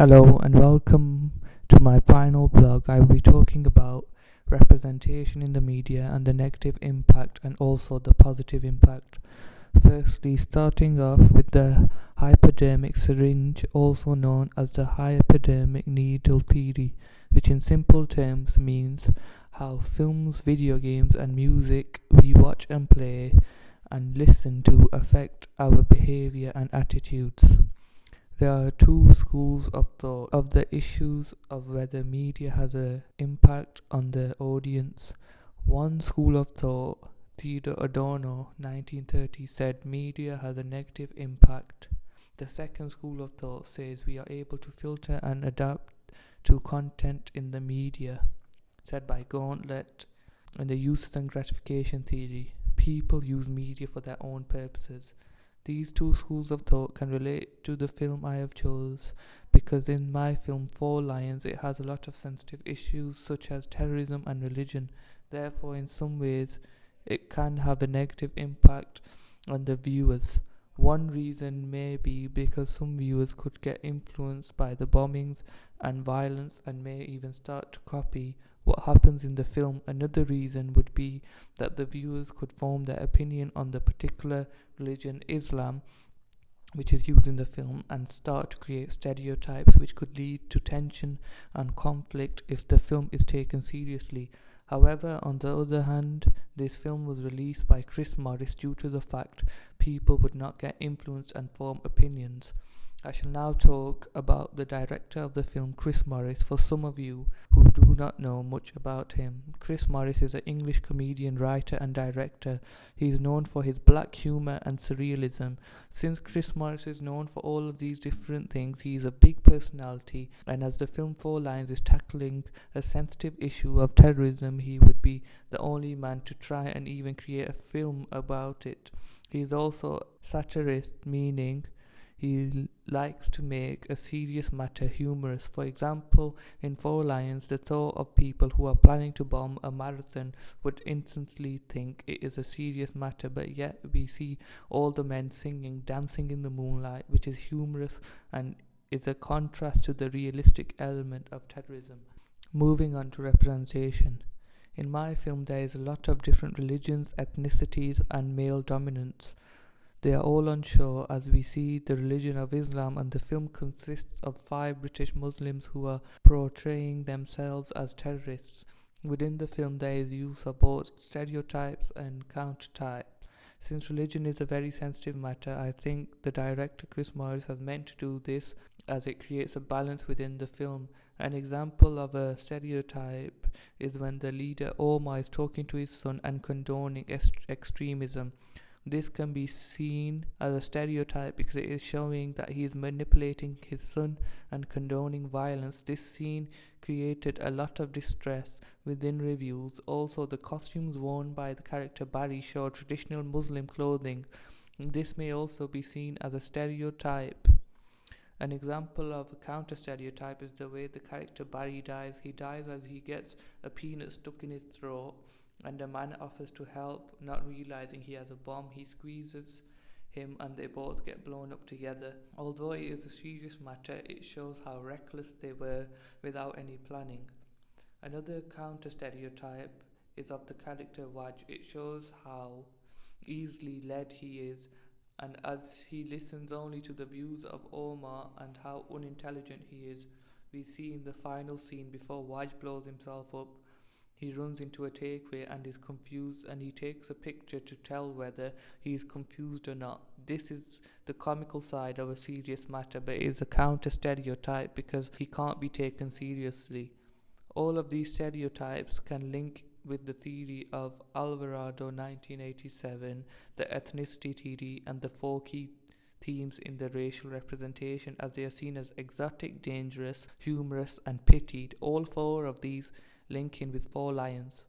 Hello and welcome to my final blog. I will be talking about representation in the media and the negative impact and also the positive impact. Firstly, starting off with the hypodermic syringe, also known as the hypodermic needle theory, which in simple terms means how films, video games, and music we watch and play and listen to affect our behavior and attitudes. There are two schools of thought of the issues of whether media has an impact on the audience. One school of thought, Theodore Adorno, 1930, said media has a negative impact. The second school of thought says we are able to filter and adapt to content in the media, said by Gauntlet. And the uses and gratification theory, people use media for their own purposes. These two schools of thought can relate to the film I have chose because in my film Four Lions it has a lot of sensitive issues such as terrorism and religion. Therefore, in some ways, it can have a negative impact on the viewers. One reason may be because some viewers could get influenced by the bombings and violence and may even start to copy what happens in the film. Another reason would be that the viewers could form their opinion on the particular religion, Islam, which is used in the film, and start to create stereotypes which could lead to tension and conflict if the film is taken seriously. However, on the other hand, this film was released by Chris Morris due to the fact people would not get influenced and form opinions. I shall now talk about the director of the film, Chris Morris, for some of you who do not know much about him. Chris Morris is an English comedian, writer and director. He is known for his black humour and surrealism. Since Chris Morris is known for all of these different things, he is a big personality, and as the film Four Lions is tackling a sensitive issue of terrorism, he would be the only man to try and even create a film about it. He is also a satirist, meaning he likes to make a serious matter humorous. For example, in Four Lions, the thought of people who are planning to bomb a marathon would instantly think it is a serious matter, but yet we see all the men singing, dancing in the moonlight, which is humorous and is a contrast to the realistic element of terrorism. Moving on to representation. In my film, there is a lot of different religions, ethnicities, and male dominance. They are all on show as we see the religion of Islam, and the film consists of 5 British Muslims who are portraying themselves as terrorists. Within the film there is use of both stereotypes and countertypes. Since religion is a very sensitive matter, I think the director Chris Morris has meant to do this as it creates a balance within the film. An example of a stereotype is when the leader Omar is talking to his son and condoning extremism. This can be seen as a stereotype because it is showing that he is manipulating his son and condoning violence. This scene created a lot of distress within reviews. Also, the costumes worn by the character Barry show traditional Muslim clothing. This may also be seen as a stereotype. An example of a counter stereotype is the way the character Barry dies. He dies as he gets a peanut stuck in his throat, and a man offers to help. Not realizing he has a bomb, he squeezes him and they both get blown up together. Although it is a serious matter, it shows how reckless they were without any planning. Another counter stereotype is of the character Waj. It shows how easily led he is, and as he listens only to the views of Omar, and how unintelligent he is. We see in the final scene before Waj blows himself up, he runs into a takeaway and is confused, and he takes a picture to tell whether he is confused or not. This is the comical side of a serious matter, but it is a counter stereotype because he can't be taken seriously. All of these stereotypes can link with the theory of Alvarado 1987, the ethnicity theory, and the 4 key themes in the racial representation, as they are seen as exotic, dangerous, humorous, and pitied. All 4 of these link in with Four Lions.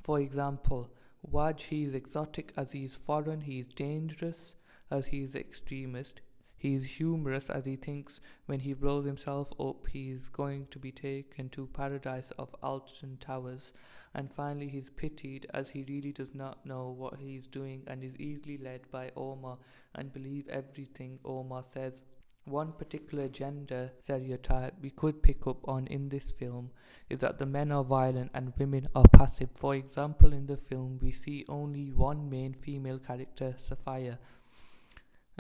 For example, Waj, he is exotic as he is foreign, he is dangerous as he is extremist, he is humorous as he thinks when he blows himself up he is going to be taken to paradise of Alton Towers, and finally he is pitied as he really does not know what he is doing and is easily led by Omar and believe everything Omar says. One particular gender stereotype we could pick up on in this film is that the men are violent and women are passive. For example, in the film we see only one main female character, Sapphire,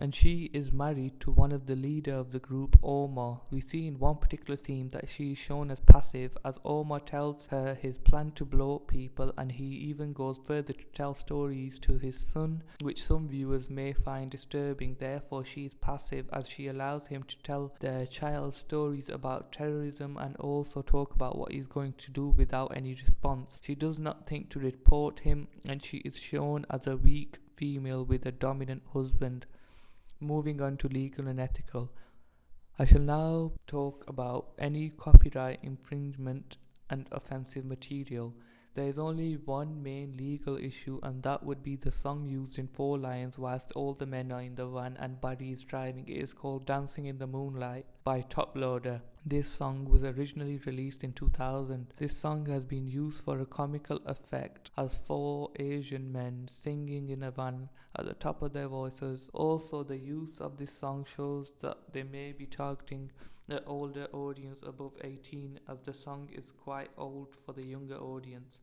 and she is married to one of the leader of the group, Omar. We see in one particular scene that she is shown as passive as Omar tells her his plan to blow up people, and he even goes further to tell stories to his son, which some viewers may find disturbing. Therefore, she is passive as she allows him to tell their child stories about terrorism and also talk about what he's going to do without any response. She does not think to report him, and she is shown as a weak female with a dominant husband. Moving on to legal and ethical, I shall now talk about any copyright infringement and offensive material. There is only one main legal issue, and that would be the song used in Four Lions whilst all the men are in the van and Buddy is driving. It is called Dancing in the Moonlight by Top Loader. This song was originally released in 2000. This song has been used for a comical effect as four Asian men singing in a van at the top of their voices. Also, the use of this song shows that they may be targeting the older audience above 18, as the song is quite old for the younger audience.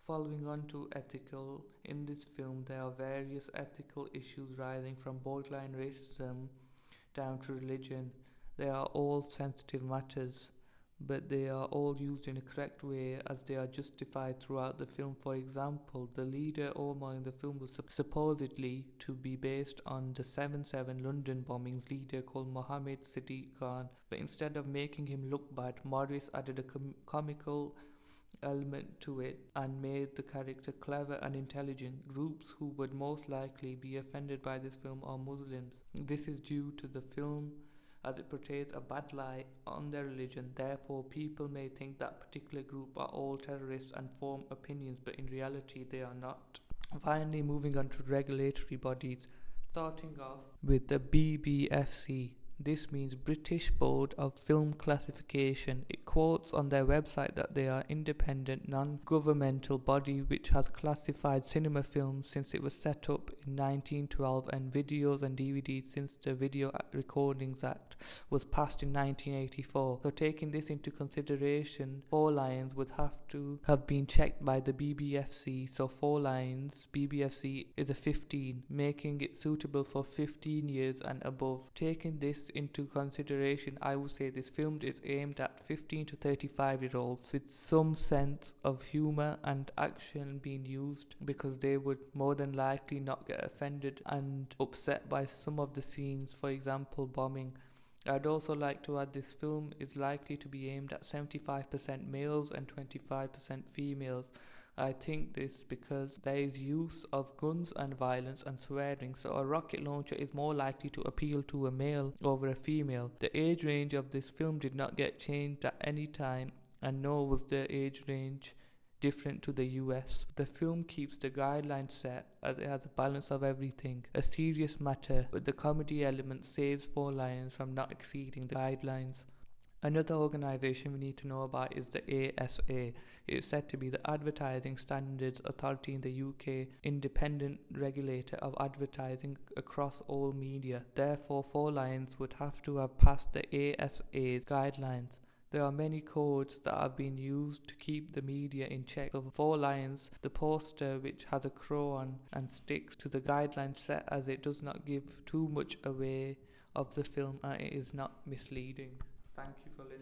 Following on to ethical, in this film there are various ethical issues rising from borderline racism down to religion. They are all sensitive matters, but they are all used in a correct way as they are justified throughout the film. For example, the leader Omar in the film was supposedly to be based on the 7/7 London bombings leader called Mohammed Sadiq Khan, but instead of making him look bad, Morris added a comical element to it and made the character clever and intelligent. Groups who would most likely be offended by this film are Muslims. This is due to the film as it portrays a bad light on their religion. Therefore, people may think that particular group are all terrorists and form opinions, but in reality they are not. Finally, moving on to regulatory bodies, starting off with the BBFC. This means British Board of Film Classification. It quotes on their website that they are independent, non-governmental body which has classified cinema films since it was set up in 1912 and videos and DVDs since the Video Recordings Act was passed in 1984. So taking this into consideration, Four Lions would have to have been checked by the BBFC. So Four Lions BBFC is a 15, making it suitable for 15 years and above. Taking this into consideration, I would say this film is aimed at 15 to 35-year-olds with some sense of humor and action being used, because they would more than likely not get offended and upset by some of the scenes, for example bombing. I'd also like to add this film is likely to be aimed at 75% males and 25% females. I think this because there is use of guns and violence and swearing, so a rocket launcher is more likely to appeal to a male over a female. The age range of this film did not get changed at any time, and nor was the age range different to the US. The film keeps the guidelines set as it has a balance of everything, a serious matter, but the comedy element saves Four Lions from not exceeding the guidelines. Another organisation we need to know about is the ASA. It is said to be the Advertising Standards Authority in the UK, independent regulator of advertising across all media. Therefore, Four Lions would have to have passed the ASA's guidelines. There are many codes that have been used to keep the media in check. So for Four Lions, the poster which has a crow on and sticks to the guidelines set as it does not give too much away of the film and it is not misleading. Thank you for listening.